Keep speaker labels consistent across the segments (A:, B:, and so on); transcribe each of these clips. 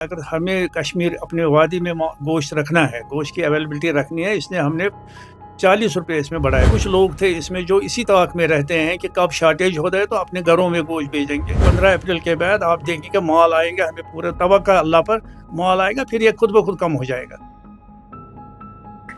A: अगर हमें कश्मीर अपने वादी में गोश्त रखना है, गोश्त की अवेलेबिलिटी रखनी है, इसलिए हमने 40 रुपये इसमें बढ़ाए। कुछ लोग थे इसमें जो इसी तवाक़ में रहते हैं कि कब शॉर्टेज हो जाए तो अपने घरों में गोश्त भेजेंगे। 15 अप्रैल के बाद आप देखेंगे कि माल आएगा, हमें पूरा तवक्का अल्लाह पर माल आएगा, फिर ये खुद ब खुद कम हो जाएगा।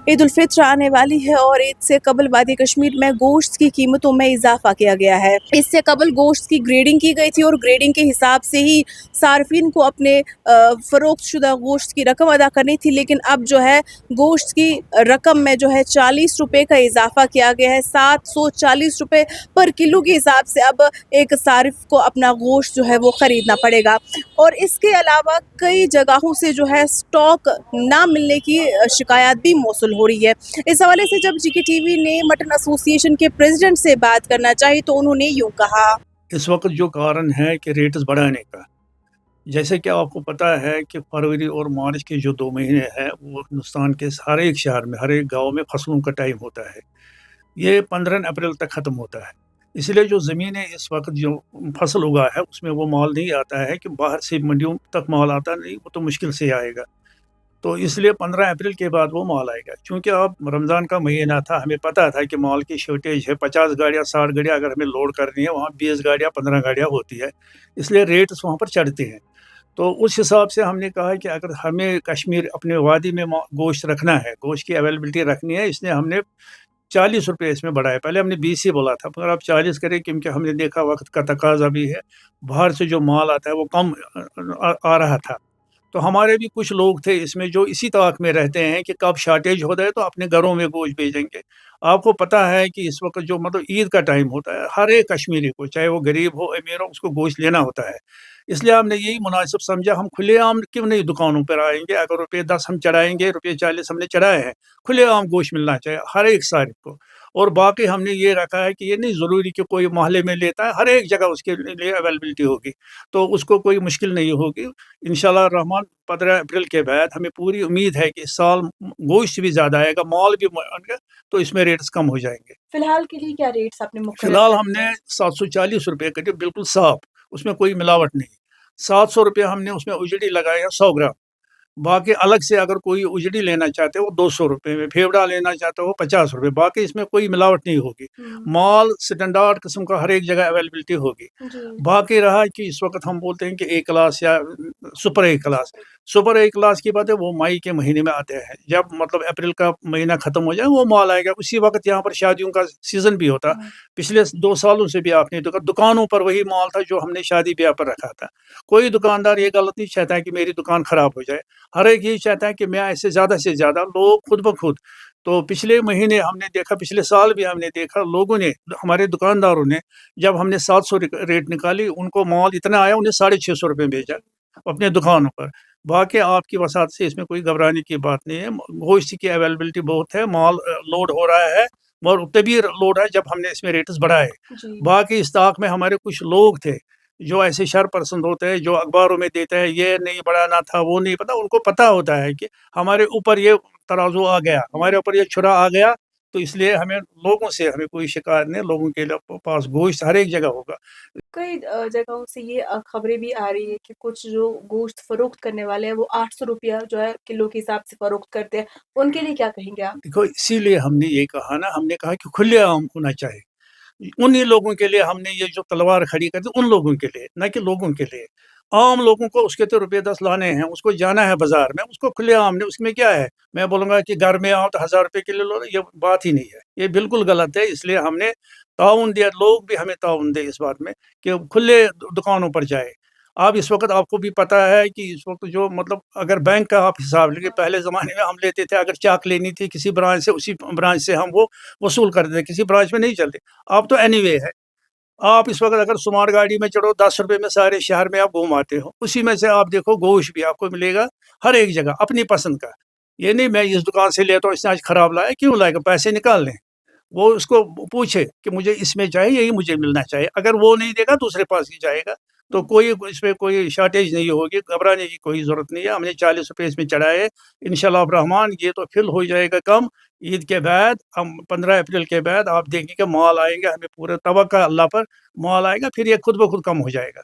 B: ईद उल फित्र आने वाली है और ईद से कबल वादी कश्मीर में गोश्त की कीमतों में इजाफा किया गया है। इससे कबल गोश्त की ग्रेडिंग की गई थी और ग्रेडिंग के हिसाब से ही सार्फिन को अपने फ़रोख्त शुदा गोश्त की रकम अदा करनी थी, लेकिन अब जो है गोश्त की रकम में जो है 40 रुपये का इजाफा किया गया है। 740 रुपये पर किलो के हिसाब से अब एक सारिफ को अपना गोश्त जो है वो ख़रीदना पड़ेगा। और इसके अलावा कई जगहों से जो है स्टॉक ना मिलने की शिकायत भी मौसूल हो रही है। इस हवाले से जब जीके टीवी ने मटन एसोसिएशन के प्रेसिडेंट से बात करना चाही तो उन्होंने यूं कहा।
A: इस वक्त जो कारण है कि रेट्स बढ़ाने का, जैसे कि आपको पता है कि फरवरी और मार्च के जो 2 महीने हैं वो हिंदुस्तान के हर एक शहर में, हर एक गांव में फसलों का टाइम होता है। ये 15 अप्रैल तक ख़त्म होता है। इसलिए जो ज़मीनें इस वक्त जो फसल उगा है उसमें वो माल नहीं आता है कि बाहर से मंडियों तक माल आता नहीं, वो तो मुश्किल से आएगा। तो इसलिए 15 अप्रैल के बाद वो माल आएगा। चूँकि अब रमज़ान का महीना था, हमें पता था कि माल की शॉर्टेज है, 50 गाड़ियाँ 60 गाड़ियाँ अगर हमें लोड करनी है, वहाँ 20 गाड़ियाँ 15 गाड़ियाँ होती है, इसलिए रेट्स वहाँ पर चढ़ते हैं। तो उस हिसाब से हमने कहा कि अगर हमें कश्मीर अपने वादी में गोश्त रखना है, गोश्त की अवेलेबिलिटी रखनी है, इसलिए हमने 40 रुपये इसमें बढ़ाए। पहले हमने 20 ही बोला था, मगर अब 40 करें क्योंकि हमने देखा वक्त का तकाजा भी है, बाहर से जो माल आता है वो कम आ रहा था। तो हमारे भी कुछ लोग थे इसमें जो इसी तवाक़ में रहते हैं कि कब शॉर्टेज हो जाए तो अपने घरों में गोश्त भेजेंगे। आपको पता है कि इस वक्त जो मतलब ईद का टाइम होता है, हर एक कश्मीरी को, चाहे वो गरीब हो अमीर हो, उसको गोश्त लेना होता है। इसलिए हमने यही मुनासिब समझा, हम खुलेआम क्यों नहीं दुकानों पर आएंगे। अगर रुपये 10 हम चढ़ाएंगे, रुपये 40 हमने चढ़ाए हैं, खुलेआम गोश्त मिलना चाहिए हर एक सारिफ को। और बाकी हमने ये रखा है कि ये नहीं ज़रूरी कि कोई मोहल्ले में लेता है, हर एक जगह उसके लिए अवेलेबिलिटी होगी, तो उसको कोई मुश्किल नहीं होगी। इंशाल्लाह रहमान 15 अप्रैल के बाद हमें पूरी उम्मीद है कि इस साल गोश्त भी ज़्यादा आएगा, माल भी आएगा, तो इसमें रेट्स कम हो जाएंगे।
B: फिलहाल के लिए क्या रेट्स आपने मुकर्रर
A: फिलहाल
B: कर दिए
A: हमने
B: हैं?
A: 740 रुपये कटे, बिल्कुल साफ, उसमें कोई मिलावट नहीं। 700 रुपये हमने उसमें उजड़ी लगाए हैं 100 ग्राम। बाकी अलग से अगर कोई उजड़ी लेना चाहते हो वो 200 रुपये में, फेवड़ा लेना चाहते हो 50 रुपये, बाकी इसमें कोई मिलावट नहीं होगी। माल स्टैंडर्ड किस्म का हर एक जगह अवेलेबिलिटी होगी।
B: जी।
A: बाकी रहा कि इस वक्त हम बोलते हैं कि ए क्लास या सुपर ए क्लास, सुपर ए क्लास की बात है वो मई के महीने में आते हैं, जब मतलब अप्रैल का महीना ख़त्म हो जाए वो माल आएगा। उसी वक्त यहाँ पर शादियों का सीज़न भी होता। पिछले 2 सालों से भी आपने देखा दुकानों पर वही माल था जो हमने शादी ब्याह पर रखा था। कोई दुकानदार ये गलत नहीं चाहता है कि मेरी दुकान ख़राब हो जाए, हर एक यही चाहता है कि मैं ऐसे ज़्यादा से ज़्यादा लोग खुद ब खुद। तो पिछले महीने हमने देखा, पिछले साल भी हमने देखा, लोगों ने, हमारे दुकानदारों ने, जब हमने 700 रेट निकाली, उनको माल इतना आया, उन्हें 650 रुपये भेजा अपने दुकानों पर। बाकी आपकी वसात से इसमें कोई घबराने की बात नहीं है। गोश्त की अवेलेबिलिटी बहुत है, माल लोड हो रहा है, और तभी लोड है जब हमने इसमें रेट्स बढ़ाए। बाकी इस ताक में हमारे कुछ लोग थे जो ऐसे शर पसंद होते हैं, जो अखबारों में देते हैं ये नहीं बढ़ाना था, वो नहीं पता, उनको पता होता है कि हमारे ऊपर ये तराजू आ गया, हमारे ऊपर ये छुरा आ गया, तो इसलिए हमें लोगों से हमें कोई शिकायत नहीं, लोगों के पास गोश्त हर एक जगह होगा।
B: कई जगहों से ये खबरें भी आ रही है कि कुछ जो गोश्त फरोख्त करने वाले हैं वो 800 रुपया जो है किलो के हिसाब से फरोख्त करते हैं, उनके लिए क्या कहेंगे आप?
A: देखो इसीलिए हमने ये कहा ना, हमने कहा कि खुलेआम होना चाहिए। उन्हीं लोगों के लिए हमने ये जो तलवार खड़ी कर दी, उन लोगों के लिए, ना कि लोगों के लिए। आम लोगों को उसके तो रुपये 10 लाने हैं, उसको जाना है बाजार में, उसको खुलेआम ने, उसमें क्या है। मैं बोलूँगा कि घर में आओ तो 1000 रुपये किलो लो, ये बात ही नहीं है, ये बिल्कुल गलत है। इसलिए हमने ताउन दिया, लोग भी हमें ताउन दें इस बात में कि खुले दुकानों पर जाए। अब इस वक्त आपको भी पता है कि इस वक्त जो मतलब अगर बैंक का आप हिसाब लेंगे, पहले ज़माने में हम लेते थे, अगर चाक लेनी थी किसी ब्रांच से, उसी ब्रांच से हम वो वसूल करते थे, किसी ब्रांच में नहीं चलते। अब तो एनीवे है, आप इस वक्त अगर स्मार्ट गाड़ी में चढ़ो, 10 रुपये में सारे शहर में आप घूम आते हो, उसी में से आप देखो गोश्त भी आपको मिलेगा हर एक जगह अपनी पसंद का। ये नहीं मैं इस दुकान से लेता हूँ, इसने आज खराब लाया, क्यों लाएगा, पैसे निकाल लें। वो उसको पूछे कि मुझे इसमें चाहिए, यही मुझे मिलना चाहिए, अगर वो नहीं देगा दूसरे पास ही जाएगा। तो कोई इसमें कोई शॉर्टेज नहीं होगी, घबराने की कोई ज़रूरत नहीं है। हमने 40 रुपये इसमें चढ़ाए हैं, इंशाल्लाह रहमान ये तो फिल हो जाएगा कम। ईद के बाद हम 15 अप्रैल के बाद आप देखेंगे माल आएगा, हमें पूरा तवक्का अल्लाह पर माल आएगा, फिर ये खुद ब खुद कम हो जाएगा।